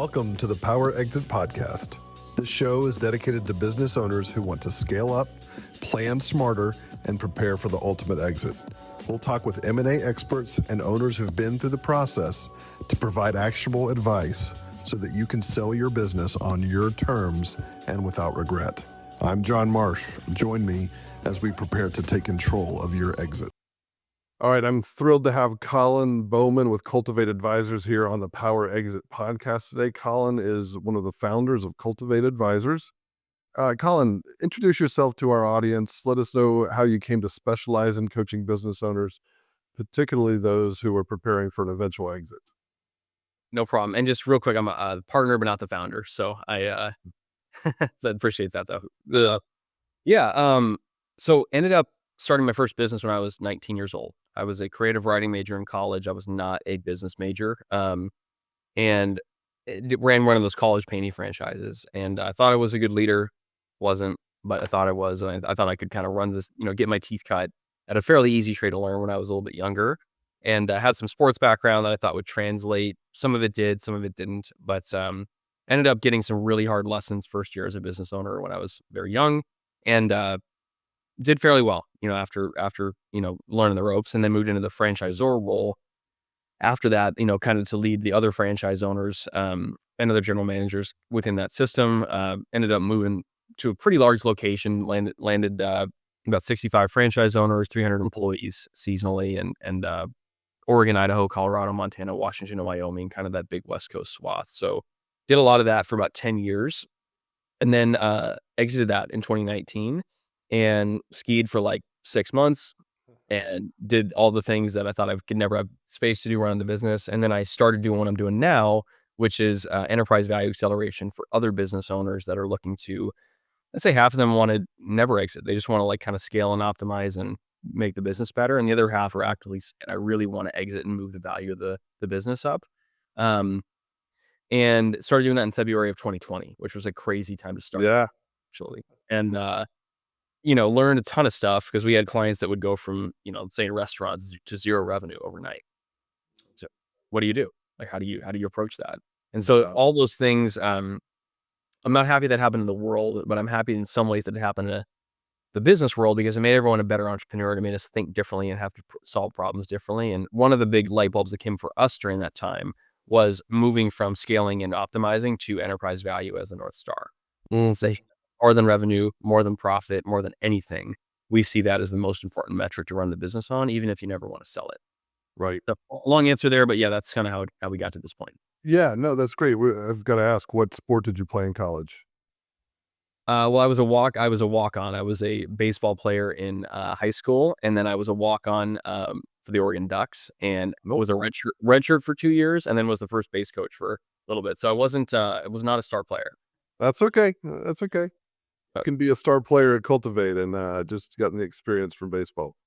Welcome to the Power Exit Podcast. This show is dedicated to business owners who want to scale up, plan smarter, and prepare for the ultimate exit. We'll talk with M&A experts and owners who've been through the process to provide actionable advice so that you can sell your business on your terms and without regret. I'm John Marsh. Join me as we prepare to take control of your exit. All right, I'm thrilled to have Colin Bowman with Cultivate Advisors here on the Power Exit Podcast today. Colin is one of the founders of Cultivate Advisors. Colin, introduce yourself to our audience. Let us know how you came to specialize in coaching business owners, particularly those who are preparing for an eventual exit. No problem. And just real quick, I'm a partner, but not the founder. So I appreciate that though. So ended up starting my first business when I was 19 years old. I was a creative writing major in college. I was not a business major. And ran one of those college painting franchises. And I thought I was a good leader. Wasn't, but I thought I was. And I thought I could kind of run this, get my teeth cut at a fairly easy trade to learn when I was a little bit younger. And I had some sports background that I thought would translate. Some of it did, some of it didn't. But ended up getting some really hard lessons first year as a business owner when I was very young. And did fairly well, after learning the ropes, and then moved into the franchisor role after that, kind of to lead the other franchise owners and other general managers within that system. Ended up moving to a pretty large location, landed about 65 franchise owners, 300 employees seasonally, and Oregon, Idaho, Colorado, Montana, Washington, and Wyoming, kind of that big West Coast swath. So did a lot of that for about 10 years, and then exited that in 2019 and skied for like 6 months and did all the things that I thought I could never have space to do around the business. And then I started doing what I'm doing now, which is enterprise value acceleration for other business owners that are looking to, let's say half of them want to never exit. They just want to like kind of scale and optimize and make the business better. And the other half are actively saying, I really want to exit and move the value of the business up. And started doing that in February of 2020, which was a crazy time to start. Yeah. Actually. And, learned a ton of stuff because we had clients that would go from, say restaurants to zero revenue overnight. So what do you do? Like, how do you approach that? And so all those things, I'm not happy that happened in the world, but I'm happy in some ways that it happened in the business world because it made everyone a better entrepreneur. It made us think differently and have to solve problems differently. And one of the big light bulbs that came for us during that time was moving from scaling and optimizing to enterprise value as the North Star. Say more than revenue, more than profit, more than anything. We see that as the most important metric to run the business on, even if you never want to sell it. Right. So, long answer there, but yeah, that's kind of how we got to this point. Yeah, no, that's great. I've got to ask, what sport did you play in college? Well, I was a walk-on. I was a baseball player in high school, and then I was a walk-on for the Oregon Ducks, and was a redshirt for 2 years, and then was the first base coach for a little bit. So I was not a star player. That's okay. That's okay. You can be a star player at Cultivate and just gotten the experience from baseball.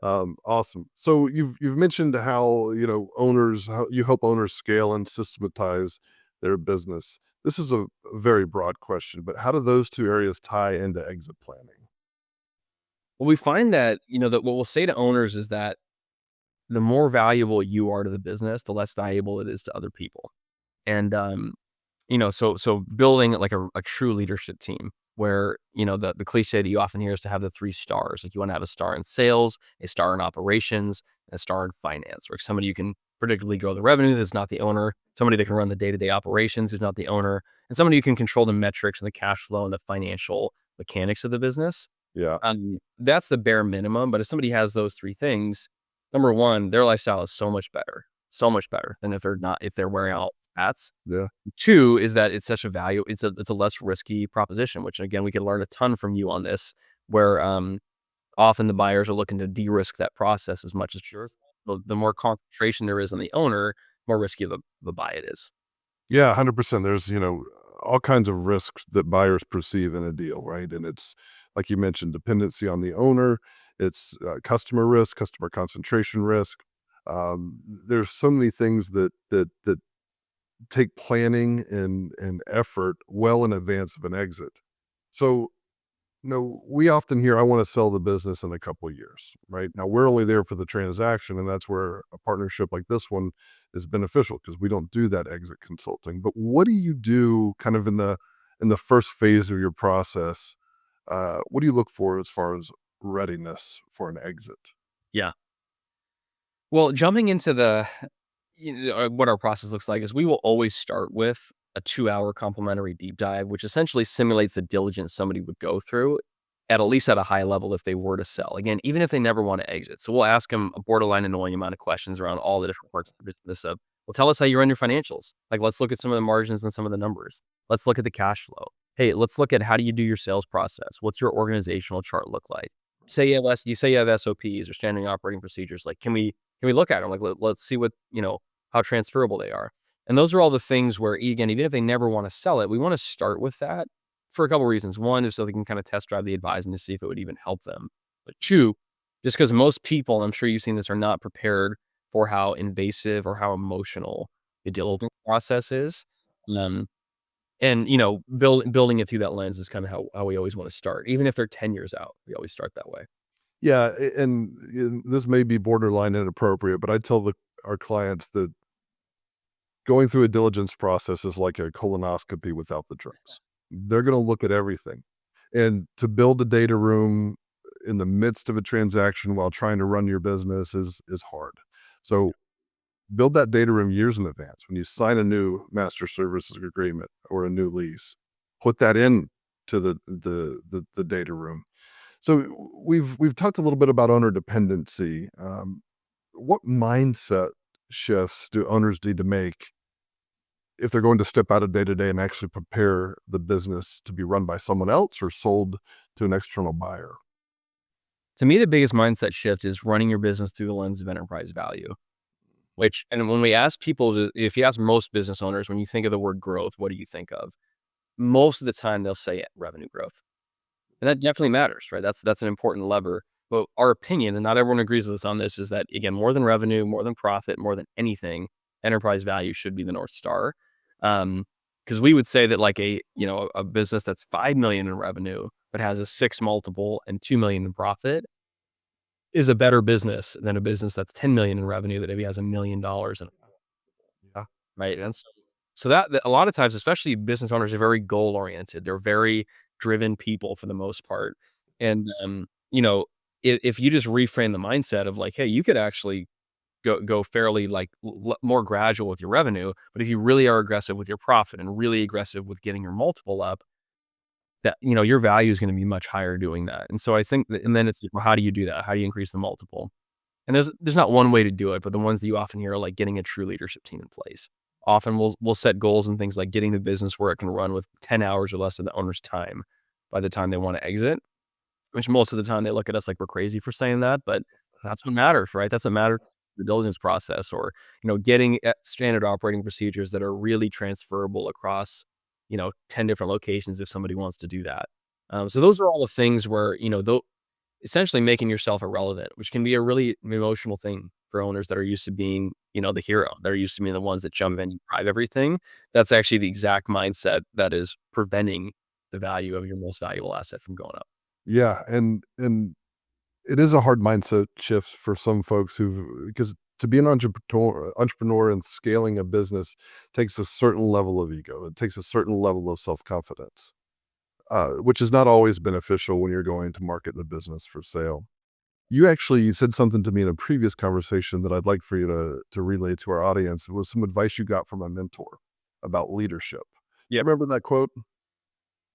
Awesome. So you've mentioned how how you help owners scale and systematize their business. This is a very broad question, but how do those two areas tie into exit planning? Well, we find that that what we'll say to owners is that the more valuable you are to the business, the less valuable it is to other people. And so building like a true leadership team where, the cliche that you often hear is to have the 3 stars. Like you want to have a star in sales, a star in operations, and a star in finance, where somebody you can predictably grow the revenue that's not the owner, somebody that can run the day-to-day operations who's not the owner, and somebody who can control the metrics and the cash flow and the financial mechanics of the business. Yeah. That's the bare minimum. But if somebody has those 3 things, number one, their lifestyle is so much better than if they're wearing out hats. Yeah. 2 is that it's such a value. It's a less risky proposition, which again, we could learn a ton from you on this, where often the buyers are looking to de-risk that process as much as the more concentration there is on the owner, more risky of a buy it is. Yeah, 100%. There's, all kinds of risks that buyers perceive in a deal, right? And it's, like you mentioned, dependency on the owner. It's customer risk, customer concentration risk. There's so many things that take planning and effort well in advance of an exit. So No, we often hear, I want to sell the business in a couple of years, right? Now we're only there for the transaction, and that's where a partnership like this one is beneficial because we don't do that exit consulting. But what do you do kind of in the first phase of your process? What do you look for as far as readiness for an exit? Yeah. Well, jumping into what our process looks like is we will always start with a 2-hour complimentary deep dive, which essentially simulates the diligence somebody would go through at least at a high level if they were to sell. Again, even if they never want to exit. So we'll ask them a borderline annoying amount of questions around all the different parts of the business of, well, tell us how you run your financials. Like, let's look at some of the margins and some of the numbers. Let's look at the cash flow. Hey, let's look at how do you do your sales process? What's your organizational chart look like? You say you have SOPs or standing operating procedures. Like, can we look at them? Like, let's see what, how transferable they are. And those are all the things where, again, even if they never want to sell it, we want to start with that for a couple of reasons. One is so they can kind of test drive the advising to see if it would even help them. But two, just because most people, I'm sure you've seen this, are not prepared for how invasive or how emotional the diligence process is. Um, and building it through that lens is kind of how we always want to start. Even if they're 10 years out, we always start that way. Yeah, and this may be borderline inappropriate, but I tell our clients that going through a diligence process is like a colonoscopy without the drugs. They're going to look at everything, and to build a data room in the midst of a transaction while trying to run your business is hard. So build that data room years in advance. When you sign a new master services agreement or a new lease, put that in to the data room. So we've talked a little bit about owner dependency. What mindset shifts do owners need to make if they're going to step out of day to day and actually prepare the business to be run by someone else or sold to an external buyer? To me, the biggest mindset shift is running your business through the lens of enterprise value. And when we ask people, if you ask most business owners, when you think of the word growth, what do you think of? Most of the time, they'll say revenue growth. And that definitely matters, right? That's an important lever. But our opinion, and not everyone agrees with us on this, is that again, more than revenue, more than profit, more than anything, enterprise value should be the North Star. Because we would say that like a business that's 5 million in revenue but has a 6 multiple and 2 million in profit is a better business than a business that's 10 million in revenue that maybe has $1 million in right? And so that a lot of times, especially business owners, are very goal oriented. They're very driven people for the most part. And, if you just reframe the mindset of like, hey, you could actually go fairly like more gradual with your revenue, but if you really are aggressive with your profit and really aggressive with getting your multiple up, that your value is going to be much higher doing that. And so I think that, and then it's like, well, how do you do that? How do you increase the multiple? And there's not one way to do it, but the ones that you often hear are like getting a true leadership team in place. Often we'll set goals and things like getting the business where it can run with 10 hours or less of the owner's time by the time they want to exit, which most of the time they look at us like we're crazy for saying that, but that's what matters, right? That's what matters, the diligence process or, getting standard operating procedures that are really transferable across, 10 different locations if somebody wants to do that. So those are all the things where, essentially making yourself irrelevant, which can be a really emotional thing for owners that are used to being, the hero. They're used to being the ones that jump in and drive everything. That's actually the exact mindset that is preventing the value of your most valuable asset from going up. Yeah, and it is a hard mindset shift for some folks who because to be an entrepreneur and scaling a business takes a certain level of ego. It takes a certain level of self-confidence, which is not always beneficial when you're going to market the business for sale. You actually said something to me in a previous conversation that I'd like for you to relay to our audience. It was some advice you got from a mentor about leadership. Do you Yep. remember that quote?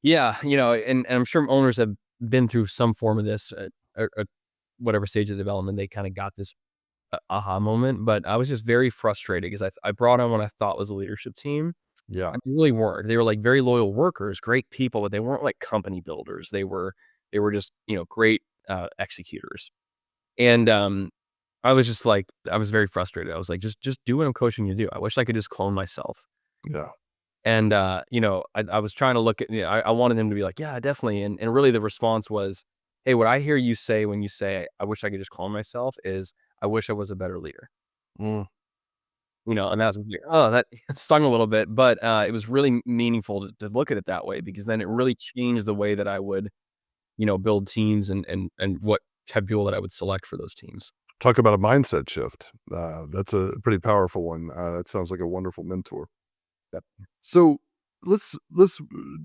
Yeah, and I'm sure owners have been through some form of this at whatever stage of development they kind of got this aha moment. But I was just very frustrated because I brought on what I thought was a leadership team. Yeah. And they really weren't. They were like very loyal workers, great people, but they weren't like company builders. They were just great executors. And I was just like I was very frustrated. I was like, just do what I'm coaching you to do. I wish I could just clone myself. Yeah. And, I was trying to look at, I wanted him to be like, yeah, definitely. And really the response was, hey, what I hear you say when you say, I wish I could just clone myself is, I wish I was a better leader. Mm, And that's, like, oh, that stung a little bit, but it was really meaningful to look at it that way because then it really changed the way that I would build teams and what type of people that I would select for those teams. Talk about a mindset shift. That's a pretty powerful one. That sounds like a wonderful mentor. Yep. So let's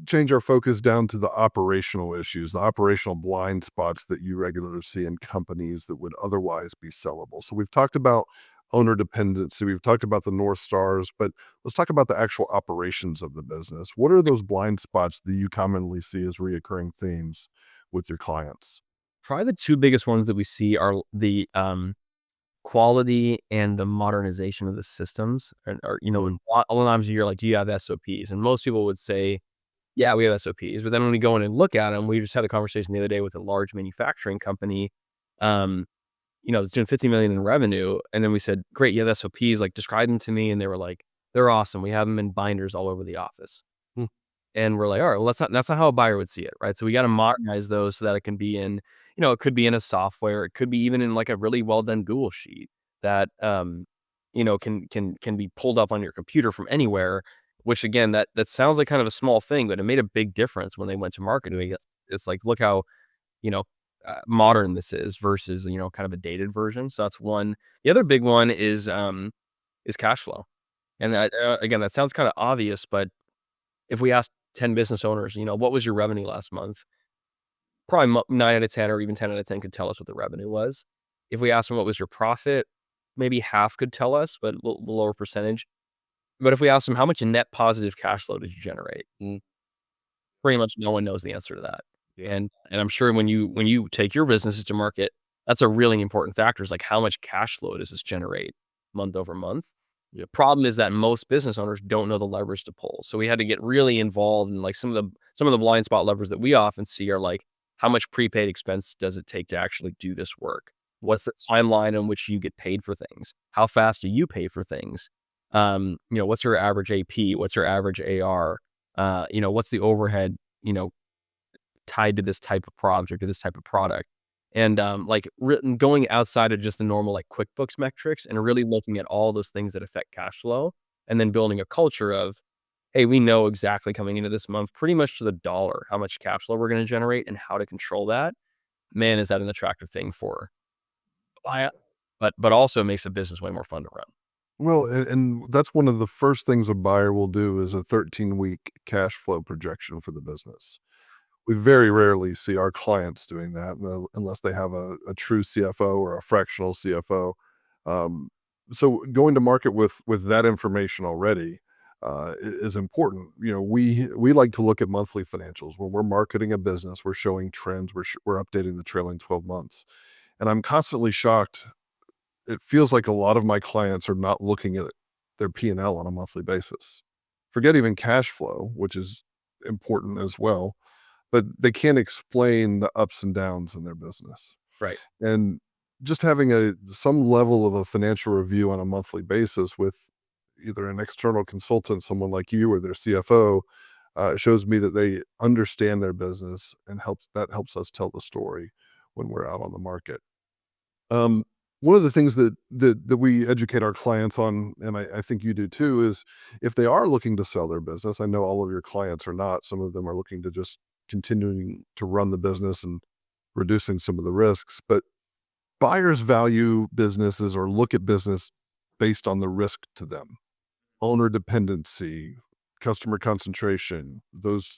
change our focus down to the operational issues, the operational blind spots that you regularly see in companies that would otherwise be sellable. So we've talked about owner dependency, we've talked about the North Stars, but let's talk about the actual operations of the business. What are those blind spots that you commonly see as reoccurring themes with your clients? Probably the two biggest ones that we see are the quality and the modernization of the systems. Or Mm, a lot of times you're like, do you have SOPs? And most people would say, yeah, we have SOPs. But then when we go in and look at them, we just had a conversation the other day with a large manufacturing company, um, it's doing 50 million in revenue. And then we said, great, you have SOPs, like describe them to me. And they were like, they're awesome. We have them in binders all over the office. mm, And we're like, all right, well, that's not how a buyer would see it, right? So we got to modernize those so that it can be in, it could be in a software, it could be even in like a really well done Google sheet that can be pulled up on your computer from anywhere. Which again, that sounds like kind of a small thing, but it made a big difference when they went to market. yeah. It's like, look how you know modern this is versus kind of a dated version. So that's one. The other big one is cash flow, and again, that sounds kind of obvious, but if we ask 10 business owners, what was your revenue last month? Probably 9 out of 10 or even 10 out of 10 could tell us what the revenue was. If we asked them what was your profit, maybe half could tell us, but the lower percentage. But if we asked them how much net positive cash flow did you generate? Pretty much no one knows the answer to that. Yeah. And I'm sure when you take your businesses to market, that's a really important factor is like how much cash flow does this generate month over month? The problem is that most business owners don't know the levers to pull. So we had to get really involved in like some of the blind spot levers that we often see are like how much prepaid expense does it take to actually do this work? What's the timeline in which you get paid for things? How fast do you pay for things? What's your average AP? What's your average AR? What's the overhead, you know, tied to this type of project or this type of product? And going outside of just the normal like QuickBooks metrics and really looking at all those things that affect cash flow and then building a culture of, hey, we know exactly coming into this month, pretty much to the dollar, how much cash flow we're going to generate and how to control that. Man, is that an attractive thing for a client, but also makes the business way more fun to run. Well, and that's one of the first things a buyer will do is a 13-week cash flow projection for the business. We very rarely see our clients doing that unless they have a true CFO or a fractional CFO. Um, so going to market with that information already is important. We like to look at monthly financials when we're marketing a business. We're showing trends. We're updating the trailing 12 months, and I'm constantly shocked. It feels like a lot of my clients are not looking at their P&L on a monthly basis. Forget even cash flow, which is important as well, but they can't explain the ups and downs in their business. Right. And just having some level of a financial review on a monthly basis with either an external consultant, someone like you or their CFO, shows me that they understand their business and helps us tell the story when we're out on the market. Um, One of the things that we educate our clients on, and I think you do too, is if they are looking to sell their business. I know all of your clients are not. Some of them are looking to just continuing to run the business and reducing some of the risks. But buyers value businesses or look at business based on the risk to them. Owner dependency, customer concentration, those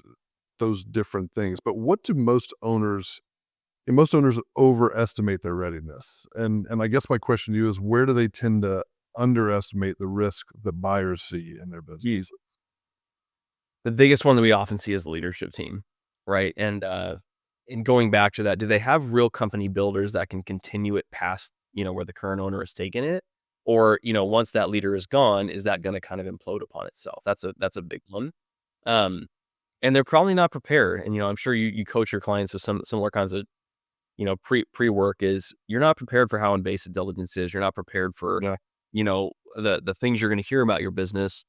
different things. But what do most owners overestimate their readiness. And I guess my question to you is where do they tend to underestimate the risk that buyers see in their Yeah. business? The biggest one that we often see is the leadership team, right? And going back to that, do they have real company builders that can continue it past, where the current owner has taken it? Or, once that leader is gone, is that going to kind of implode upon itself? That's a big one. Um, and they're probably not prepared. And, I'm sure you coach your clients with some similar kinds of, pre-work is you're not prepared for how invasive diligence is. You're not prepared for, Yeah. the things you're going to hear about your business,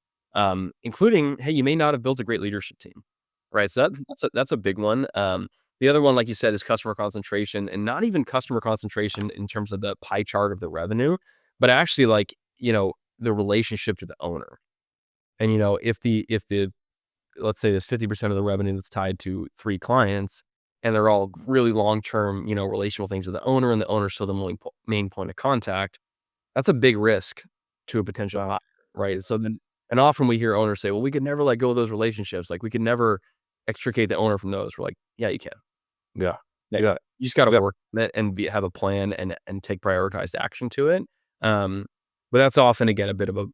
including, hey, you may not have built a great leadership team, right? So that's a big one. The other one, like you said, is customer concentration, and not even customer concentration in terms of the pie chart of the revenue, but actually like the relationship to the owner. And if the let's say there's 50% of the revenue that's tied to 3 clients, and they're all really long-term, relational things with the owner, and the owner's still the main point of contact, that's a big risk to a potential Yeah. hire, right? So then, and often we hear owners say, "Well, we could never let go of those relationships. Like, we could never extricate the owner from those." We're like, "Yeah, you can. Yeah. Yeah, Yeah. you just got to Yeah. work on it and have a plan and take prioritized action to it." Um, but that's often again a bit of a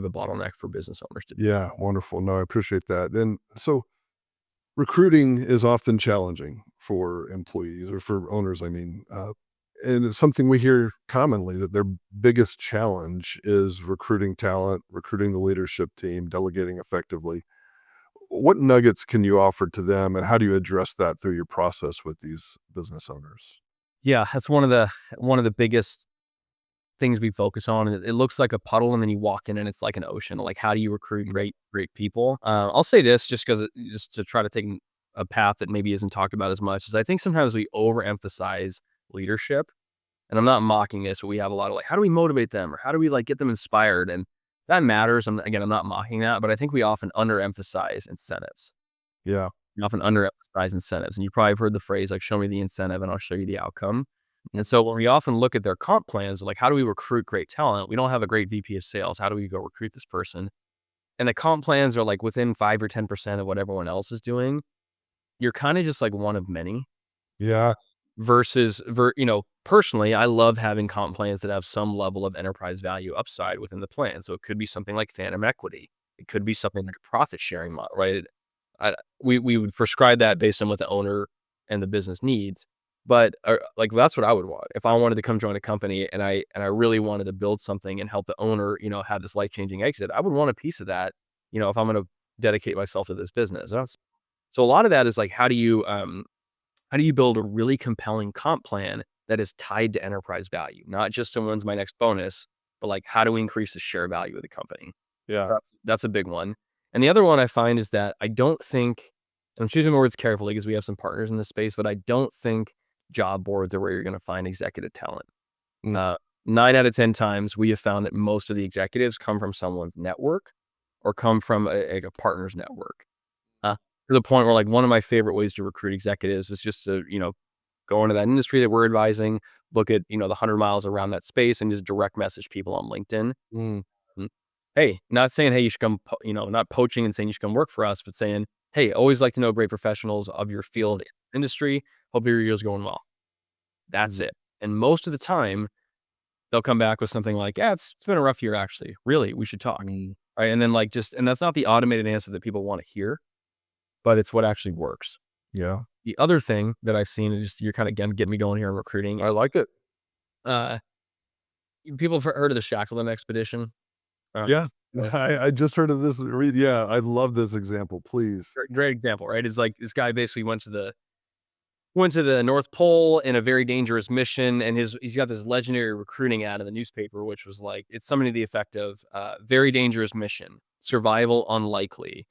bottleneck for business owners to. Yeah. Wonderful. No, I appreciate that. And so recruiting is often challenging for employees or for owners, I mean. And it's something we hear commonly that their biggest challenge is recruiting talent, recruiting the leadership team, delegating effectively. What nuggets can you offer to them, and how do you address that through your process with these business owners? Yeah, that's one of the biggest things we focus on. It looks like a puddle, and then you walk in, and it's like an ocean. Like, how do you recruit great people? I'll say this just to try to take a path that maybe isn't talked about as much. Is I think sometimes we overemphasize leadership, and I'm not mocking this, but we have a lot of like, how do we motivate them, or how do we like get them inspired? And that matters. I'm not mocking that, but I think we often underemphasize incentives. Yeah. We often underemphasize incentives, and you probably have heard the phrase like, "Show me the incentive, and I'll show you the outcome." And so when we often look at their comp plans, like, how do we recruit great talent? We don't have a great VP of sales. How do we go recruit this person? And the comp plans are like within 5 or 10% of what everyone else is doing. You're kind of just like one of many Yeah. versus, personally, I love having comp plans that have some level of enterprise value upside within the plan. So it could be something like phantom equity. It could be something like a profit sharing model, right? We would prescribe that based on what the owner and the business needs. But like, that's what I would want if I wanted to come join a company, and I really wanted to build something and help the owner, have this life changing exit. I would want a piece of that, if I'm going to dedicate myself to this business. So a lot of that is like, how do you build a really compelling comp plan that is tied to enterprise value, not just to when's my next bonus, but like, how do we increase the share value of the company? Yeah. That's a big one. And the other one I find is that I don't think, and I'm choosing my words carefully because we have some partners in this space, but I don't think job boards are where you're going to find executive talent. Mm. Uh, 9 out of 10 times we have found that most of the executives come from someone's network or come from a partner's network. To the point where, like, one of my favorite ways to recruit executives is just to, go into that industry that we're advising, look at, the 100 miles around that space, and just direct message people on LinkedIn. Mm. Mm. Hey, not saying, hey, you should come, not poaching and saying you should come work for us, but saying, hey, always like to know great professionals of your field industry. Hope your year's going well. That's Mm. it. And most of the time, they'll come back with something like, yeah, it's been a rough year, actually. Really, we should talk. Mm. Right. And then, like, and that's not the automated answer that people want to hear, but it's what actually works. Yeah. The other thing that I've seen, and just you're kind of getting me going here in recruiting. I like it. Uh, People have heard of the Shackleton expedition. Uh, Yeah. uh, I just heard of this. Yeah. I love this example. Please. great example, right? It's like this guy basically went to the North Pole in a very dangerous mission, and he's got this legendary recruiting ad in the newspaper, which was like, it's something to the effect of, very dangerous mission, survival unlikely,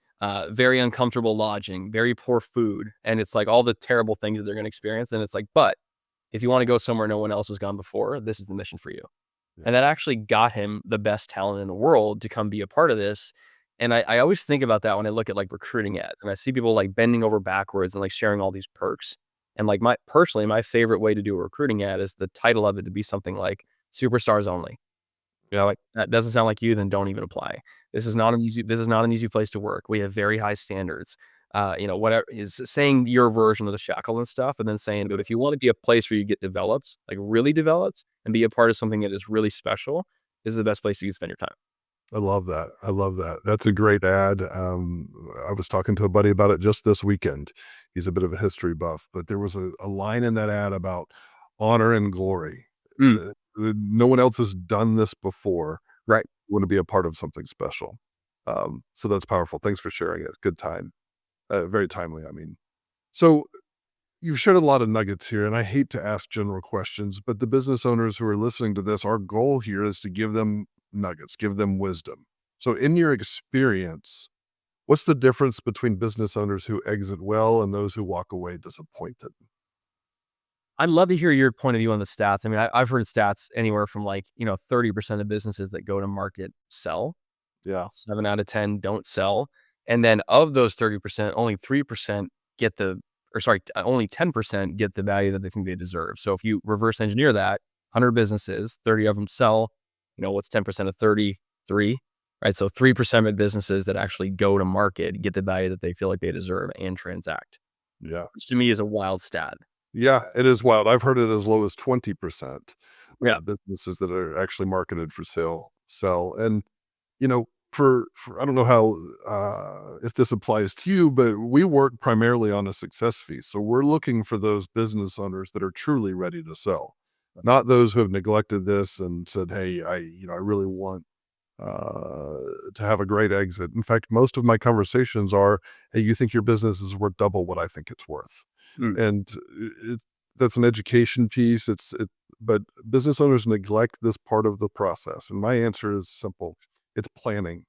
very uncomfortable lodging, very poor food, and it's like all the terrible things that they're going to experience. And it's like, but if you want to go somewhere no one else has gone before, this is the mission for you. Yeah. And that actually got him the best talent in the world to come be a part of this. And I always think about that when I look at like recruiting ads, and I see people like bending over backwards and like sharing all these perks. And like, my favorite way to do a recruiting ad is the title of it to be something like superstars only. Like, that doesn't sound like you, then don't even apply. This is not an easy place to work. We have very high standards. Whatever is saying your version of the Shackleton stuff, and then saying, but if you want to be a place where you get developed, like really developed, and be a part of something that is really special, this is the best place you can spend your time. I love that. I love that. That's a great ad. I was talking to a buddy about it just this weekend. He's a bit of a history buff, but there was a line in that ad about honor and glory. Mm, No one else has done this before. right. You want to be a part of something special. So that's powerful. Thanks for sharing it. Good time. Very timely, I mean. So you've shared a lot of nuggets here, and I hate to ask general questions, but the business owners who are listening to this, our goal here is to give them nuggets, give them wisdom. So, in your experience, what's the difference between business owners who exit well and those who walk away disappointed? I'd love to hear your point of view on the stats. I mean, I've heard stats anywhere from like, 30% of businesses that go to market sell, Yeah. 7 out of 10 don't sell. And then of those 30%, only 3% get the only 10% get the value that they think they deserve. So if you reverse engineer that, 100 businesses, 30 of them sell, what's 10% of 30? 3, right? So 3% of businesses that actually go to market get the value that they feel like they deserve and transact, Yeah. which to me is a wild stat. Yeah, it is wild. I've heard it as low as 20% Yeah. of businesses that are actually marketed for sale sell. And, for I don't know how, if this applies to you, but we work primarily on a success fee. So we're looking for those business owners that are truly ready to sell, not those who have neglected this and said, "Hey, I really want uh, to have a great exit." In fact, most of my conversations are, "Hey, you think your business is worth double what I think it's worth," Mm. and that's an education piece. But business owners neglect this part of the process, and my answer is simple: it's planning.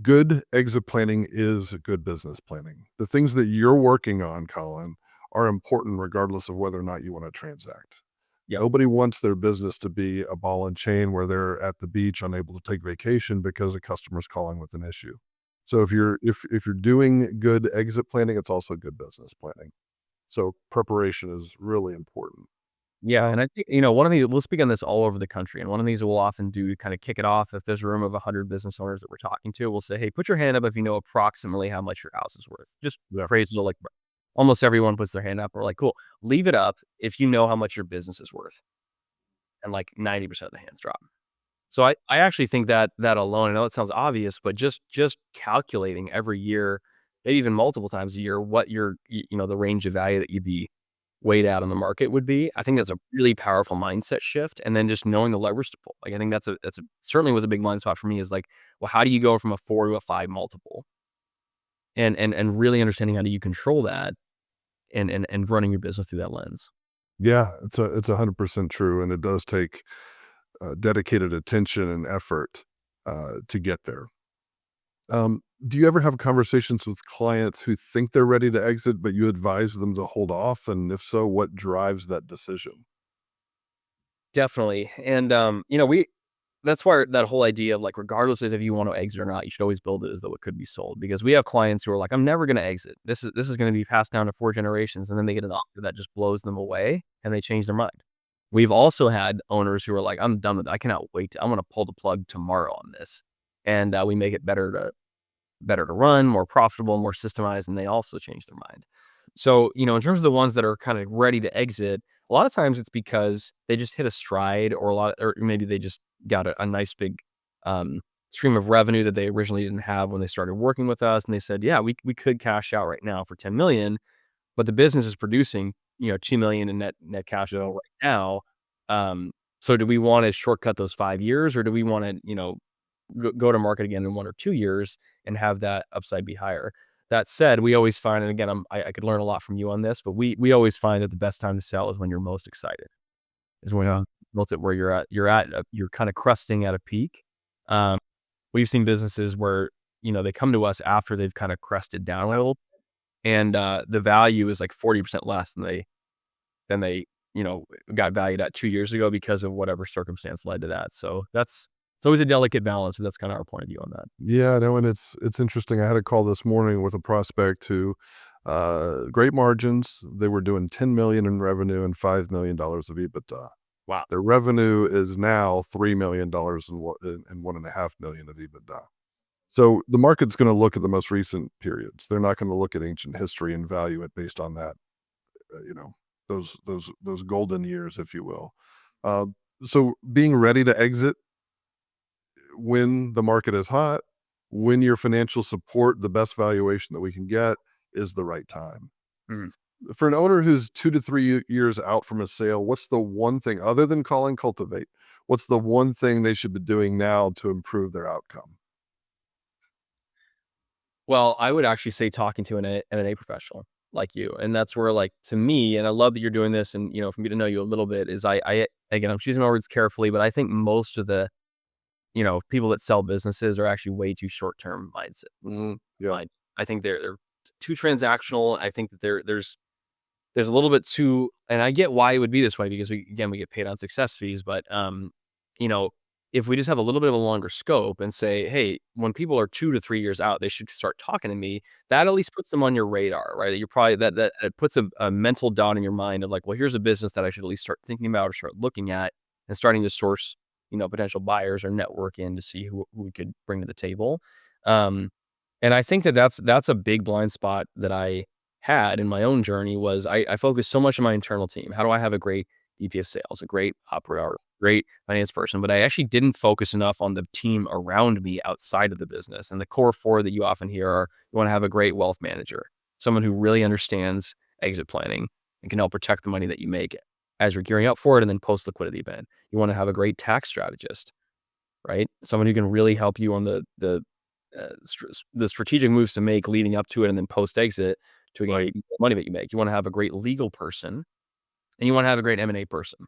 Good exit planning is good business planning. The things that you're working on, Colin, are important regardless of whether or not you want to transact. Yep. Nobody wants their business to be a ball and chain where they're at the beach unable to take vacation because a customer's calling with an issue. So if you're doing good exit planning, it's also good business planning. So preparation is really important. Yeah, Um, and I think, one of these we'll speak on this all over the country, and one of these we'll often do to kind of kick it off. If there's a room of 100 business owners that we're talking to, we'll say, "Hey, put your hand up if you know approximately how much your house is worth." Just yeah, phrase it like almost everyone puts their hand up. We're like, "Cool, leave it up if you know how much your business is worth," and like 90% of the hands drop. So I actually think that alone, I know it sounds obvious, but just calculating every year, maybe even multiple times a year, what the range of value that you'd be weighed out on the market would be. I think that's a really powerful mindset shift, and then just knowing the levers to pull. Like, I think that's certainly was a big blind spot for me is like, well, how do you go from a 4 to a 5 multiple? And really understanding how do you control that and running your business through that lens. yeah, it's 100% true, and it does take dedicated attention and effort to get there. Do you ever have conversations with clients who think they're ready to exit, but you advise them to hold off? And if so, what drives that decision? Definitely. And we that's why that whole idea of like, regardless of if you want to exit or not, you should always build it as though it could be sold. Because we have clients who are like, I'm never going to exit. This is going to be passed down to 4 generations, and then they get an offer that just blows them away, and they change their mind. We've also had owners who are like, I'm done with it. I cannot wait. I'm going to pull the plug tomorrow on this, and we make it better to run, more profitable, more systemized, and they also change their mind. So, in terms of the ones that are kind of ready to exit, a lot of times it's because they just hit a stride, or maybe they just got a nice big um, stream of revenue that they originally didn't have when they started working with us, and they said, "Yeah, we could cash out right now for 10 million, but the business is producing 2 million in net cash Yeah. flow right now. Um, so do we want to shortcut those 5 years, or do we want to go to market again in 1 or 2 years and have that upside be higher?" That said, we always find, and again, I could learn a lot from you on this, but we always find that the best time to sell is when you're most excited. Is when Yeah. most at where you're kind of crusting at a peak. Um, we've seen businesses where they come to us after they've kind of crested down a little, and the value is like 40% less than they got valued at 2 years ago because of whatever circumstance led to that. So it's always a delicate balance, but that's kind of our point of view on that. Yeah, no, and it's interesting. I had a call this morning with a prospect who great margins. They were doing 10 million in revenue and $5 million of EBITDA. Wow. Their revenue is now $3 million and 1.5 million of EBITDA. So the market's going to look at the most recent periods. They're not going to look at ancient history and value it based on that. You know, those golden years, if you will. Uh, so being ready to exit when the market is hot, when your financial support, the best valuation that we can get, is the right time. Mhm. For an owner who's 2 to 3 years out from a sale, what's the one thing other than calling Cultivate? What's the one thing they should be doing now to improve their outcome? Well, I would actually say talking to an M&A professional like you, and that's where, like, to me, and I love that you're doing this, and for me to know you a little bit is I again, I'm choosing my words carefully, but I think most of the people that sell businesses are actually way too short term mindset. Yeah. Mind. I think they're too transactional. I think that there's a little bit too, and I get why it would be this way because we get paid on success fees, but you know if we just have a little bit of a longer scope and say, hey, when people are 2 to 3 years out, they should start talking to me. That at least puts them on your radar, right? You're probably that it puts a mental dot in your mind of like, well, here's a business that I should at least start thinking about or start looking at and starting to source, potential buyers or network in to see who we could bring to the table. Um, and I think that's a big blind spot that I had in my own journey was I focused so much on my internal team. How do I have a great VP of sales, a great operator, great finance person? But I actually didn't focus enough on the team around me outside of the business. And the core four that you often hear are you want to have a great wealth manager, someone who really understands exit planning and can help protect the money that you make as you're gearing up for it and then post liquidity event. You want to have a great tax strategist, right? Someone who can really help you on the strategic moves to make leading up to it and then post exit to again Right. the money that you make. You want to have a great legal person and you want to have a great M&A person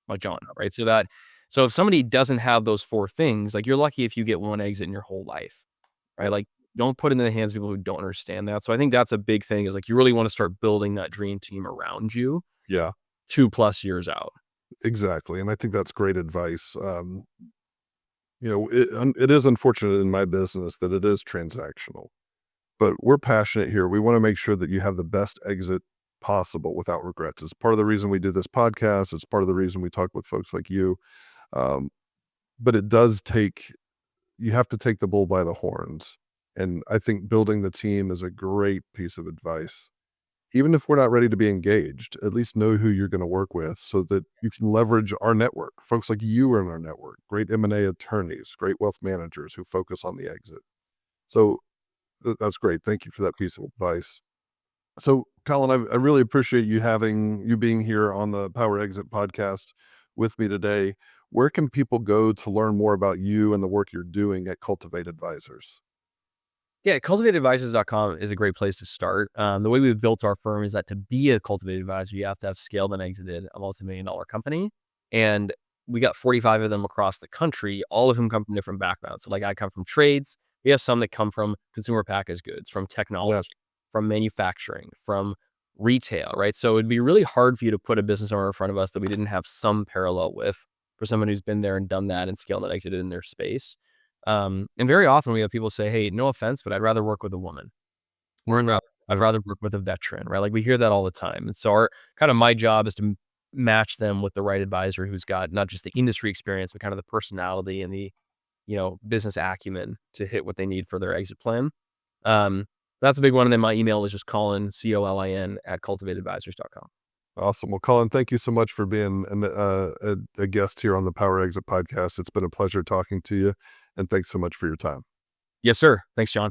like John, right? So if somebody doesn't have those four things, like you're lucky if you get one exit in your whole life, right? Yep. Like don't put it in the hands of people who don't understand that. So I think that's a big thing is like you really want to start building that dream team around you Yeah, 2+ years out. exactly. And I think that's great advice. It is unfortunate in my business that it is transactional, but we're passionate here. We want to make sure that you have the best exit possible without regrets. It's part of the reason we do this podcast. It's part of the reason we talk with folks like you. Um, but you have to take the bull by the horns. And I think building the team is a great piece of advice. Even if we're not ready to be engaged, at least know who you're going to work with so that you can leverage our network. Folks like you are in our network, great M&A attorneys, great wealth managers who focus on the exit. So that's great. Thank you for that piece of advice. So, Colin, I really appreciate you being here on the Power Exit podcast with me today. Where can people go to learn more about you and the work you're doing at Cultivate Advisors? Yeah, cultivateadvisors.com is a great place to start. The way we've built our firm is that to be a cultivated advisor, you have to have scaled and exited a multi-million-dollar company. And we got 45 of them across the country, all of whom come from different backgrounds. So like I come from trades. We have some that come from consumer packaged goods, from Yeah, technology, from manufacturing, from retail, right? So it'd be really hard for you to put a business owner in front of us that we didn't have some parallel with for someone who's been there and done that and scaled and exited in their space. And very often we have people say, hey, no offense, but I'd rather work with a woman. I'd rather work with a veteran, right? Like we hear that all the time. And so my job is to match them with the right advisor who's got not just the industry experience, but kind of the personality and the, business acumen to hit what they need for their exit plan. Um, that's a big one. And then my email is just Colin, COLIN at cultivateadvisors.com. awesome. Well, Colin, thank you so much for being a guest here on the Power Exit podcast. It's been a pleasure talking to you, and thanks so much for your time. Yes, sir. Thanks, John.